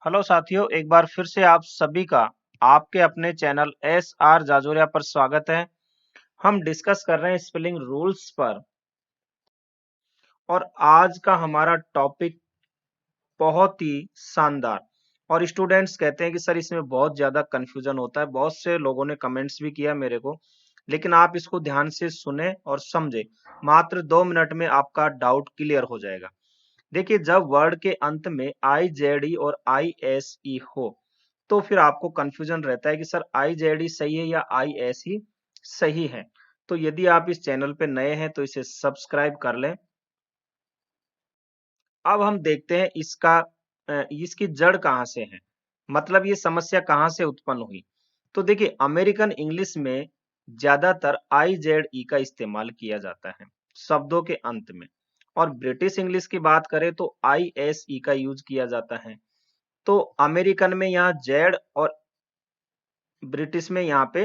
Hello साथियों, एक बार फिर से आप सभी का आपके अपने चैनल एस आर जाजोरिया पर स्वागत है। हम डिस्कस कर रहे हैं स्पेलिंग रूल्स पर और आज का हमारा टॉपिक बहुत ही शानदार। और स्टूडेंट्स कहते हैं कि सर इसमें बहुत ज्यादा कंफ्यूजन होता है। बहुत से लोगों ने कमेंट्स भी किया मेरे को, लेकिन आप इसको ध्यान से सुने और समझे। मात्र 2 मिनट में आपका डाउट क्लियर हो जाएगा। देखिए, जब वर्ड के अंत में आई जेड ई और आई एस ई हो तो फिर आपको कंफ्यूजन रहता है कि सर आई जेड ई सही है या आई एस ई सही है। तो यदि आप इस चैनल पे नए हैं तो इसे सब्सक्राइब कर लें। अब हम देखते हैं इसकी जड़ कहाँ से है, मतलब ये समस्या कहाँ से उत्पन्न हुई। तो देखिए, अमेरिकन इंग्लिश में ज्यादातर आई जेड ई का इस्तेमाल किया जाता है शब्दों के अंत में, और ब्रिटिश इंग्लिश की बात करें तो आई एस ई का यूज किया जाता है। तो अमेरिकन में यहाँ जेड और ब्रिटिश में यहाँ पे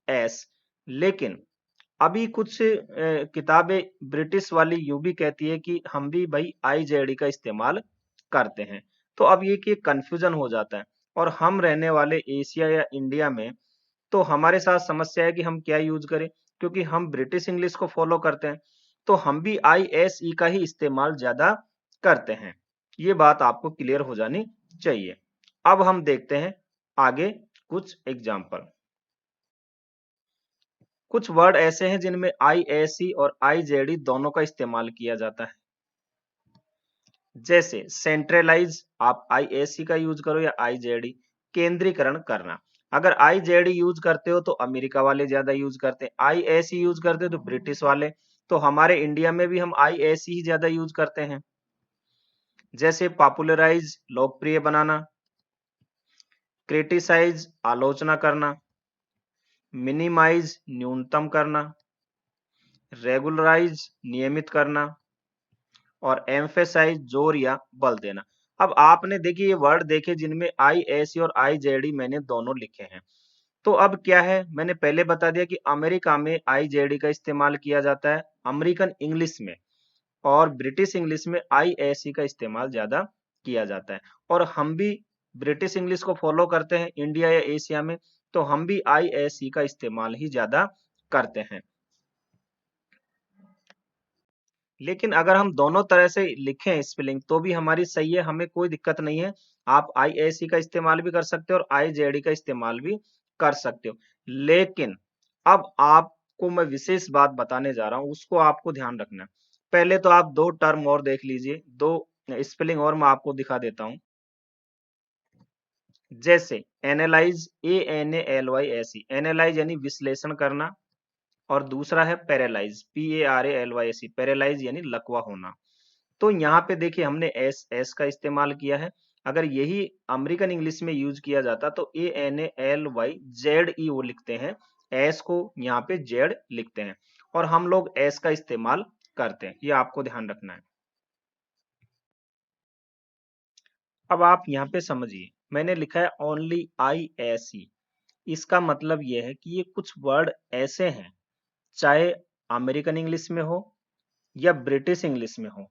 एस। लेकिन अभी कुछ किताबें ब्रिटिश वाली यूं भी कहती है कि हम भी भाई आई जेड ई का इस्तेमाल करते हैं। तो अब ये कि कंफ्यूजन हो जाता है। और हम रहने वाले एशिया या इंडिया में, तो हमारे साथ समस्या है कि हम क्या यूज करें, क्योंकि हम ब्रिटिश इंग्लिश को फॉलो करते हैं। तो हम भी आई एस ई का ही इस्तेमाल ज्यादा करते हैं। ये बात आपको क्लियर हो जानी चाहिए। अब हम देखते हैं आगे कुछ एग्जाम्पल। कुछ वर्ड ऐसे हैं जिनमें आई एस ई और आई जेड ई दोनों का इस्तेमाल किया जाता है। जैसे सेंट्रलाइज, आप आई एस सी का यूज करो या आई जेड ई। केंद्रीकरण करना, अगर आई जेड ई यूज करते हो तो अमेरिका वाले ज्यादा यूज करते हैं, आई एस सी यूज करते हो तो ब्रिटिश वाले। तो हमारे इंडिया में भी हम आई एस सी ही ज्यादा यूज करते हैं। जैसे पॉपुलराइज, लोकप्रिय बनाना। क्रिटिसाइज, आलोचना करना। मिनिमाइज, न्यूनतम करना। रेगुलराइज, नियमित करना। और एम्फेसाइज, जोर या बल देना। अब आपने देखिए ये वर्ड देखे जिनमें आई एस और आई जेड मैंने दोनों लिखे हैं। तो अब क्या है, मैंने पहले बता दिया कि अमेरिका में आई जेड का इस्तेमाल किया जाता है अमेरिकन इंग्लिश में, और ब्रिटिश इंग्लिश में आई एस का इस्तेमाल ज्यादा किया जाता है। और हम भी ब्रिटिश इंग्लिश को फॉलो करते हैं इंडिया या एशिया में, तो हम भी आई एस का इस्तेमाल ही ज्यादा करते हैं। लेकिन अगर हम दोनों तरह से लिखें स्पेलिंग तो भी हमारी सही है, हमें कोई दिक्कत नहीं है। आप आई एस सी का इस्तेमाल भी कर सकते हो और आई जेड का इस्तेमाल भी कर सकते हो। लेकिन अब आपको मैं विशेष बात बताने जा रहा हूं, उसको आपको ध्यान रखना है। पहले तो आप दो टर्म और देख लीजिए, दो स्पेलिंग और मैं आपको दिखा देता हूं। जैसे analyse, A N L Y S E, analyse यानी विश्लेषण करना। और दूसरा है paralyse, P A R A L Y S E, paralyse यानी लकवा होना। तो यहाँ पे देखिए हमने एस एस का इस्तेमाल किया है। अगर यही अमेरिकन इंग्लिश में यूज किया जाता तो A N A L Y Z E वो लिखते हैं, एस को यहाँ पे जेड लिखते हैं, और हम लोग एस का इस्तेमाल करते हैं। ये आपको ध्यान रखना है। अब आप यहाँ पे समझिए, मैंने लिखा है ओनली आई एस ई। इसका मतलब ये है कि ये कुछ वर्ड ऐसे हैं, चाहे अमेरिकन इंग्लिश में हो या ब्रिटिश इंग्लिश में हो,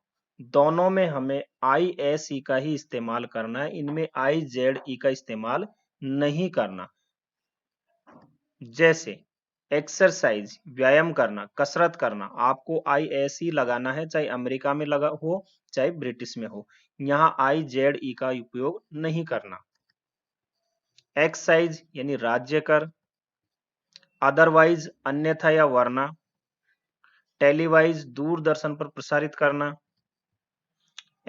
दोनों में हमें आई एस ई का ही इस्तेमाल करना है। इनमें आई जेड ई का इस्तेमाल नहीं करना। जैसे एक्सरसाइज, व्यायाम करना, कसरत करना, आपको आई एस ई लगाना है, चाहे अमेरिका में लगा हो चाहे ब्रिटिश में हो। यहाँ आई जेड ई का उपयोग नहीं करना। एक्साइज यानी राज्य कर। अदरवाइज, अन्यथा या वरना। टेलीवाइज, दूरदर्शन पर प्रसारित करना।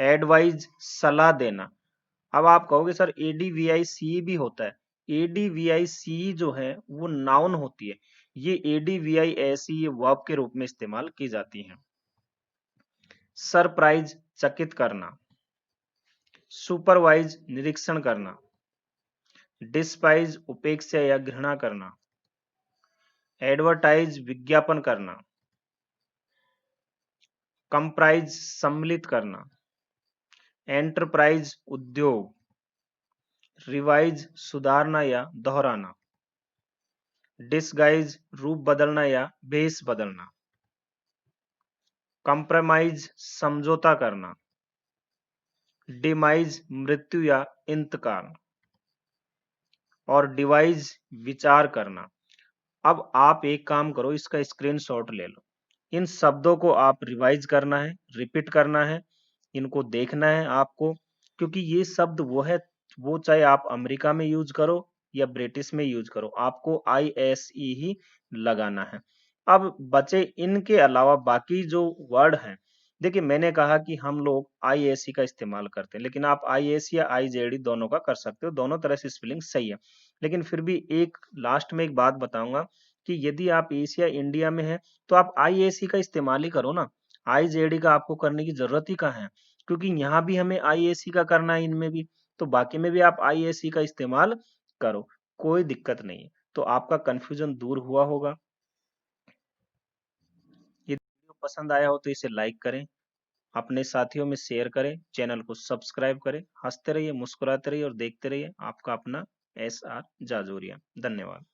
एडवाइज, सलाह देना। अब आप कहोगे सर एडीवीआई सी भी होता है। एडीवीआई सी जो है वो नाउन होती है, ये एडीवीआई ऐसी ये वर्ब के रूप में इस्तेमाल की जाती है। सरप्राइज, चकित करना। सुपरवाइज, निरीक्षण करना। डिस्पाइज, उपेक्षा या घृणा करना। एडवर्टाइज, विज्ञापन करना। कंप्राइज, सम्मिलित करना। एंटरप्राइज, उद्योग। रिवाइज, सुधारना या दोहराना। डिसगाइज, रूप बदलना या भेष बदलना। कंप्रोमाइज, समझौता करना। डिमाइज मृत्यु या इंतकाल, और डिवाइज विचार करना। अब आप एक काम करो, इसका स्क्रीनशॉट ले लो। इन शब्दों को आप रिवाइज करना है, रिपीट करना है, इनको देखना है आपको, क्योंकि ये शब्द वो चाहे आप अमेरिका में यूज करो या ब्रिटिश में यूज करो, आपको ISE ही लगाना है। अब बचे इनके अलावा बाकी जो वर्ड हैं, देखिए मैंने कहा कि हम लोग ISE का इस्तेमाल करते हैं, लेकिन आप ISE या IZE दोनों का कर सकते हो, दोनों तरह से स्पेलिंग सही है। लेकिन फिर भी एक लास्ट में एक बात बताऊंगा कि यदि आप एशिया इंडिया में है तो आप ISE का इस्तेमाल ही करो ना, IZE का आपको करने की जरूरत ही कहाँ है, क्योंकि यहाँ भी हमें ISE का करना है, इनमें भी, तो बाकी में भी आप ISE का इस्तेमाल करो, कोई दिक्कत नहीं है। तो आपका कंफ्यूजन दूर हुआ होगा। ये वीडियो पसंद आया हो तो इसे लाइक करें, अपने साथियों में शेयर करें, चैनल को सब्सक्राइब करें। हंसते रहिए, मुस्कुराते रहिए और देखते रहिए आपका अपना SR जाजोरिया। धन्यवाद।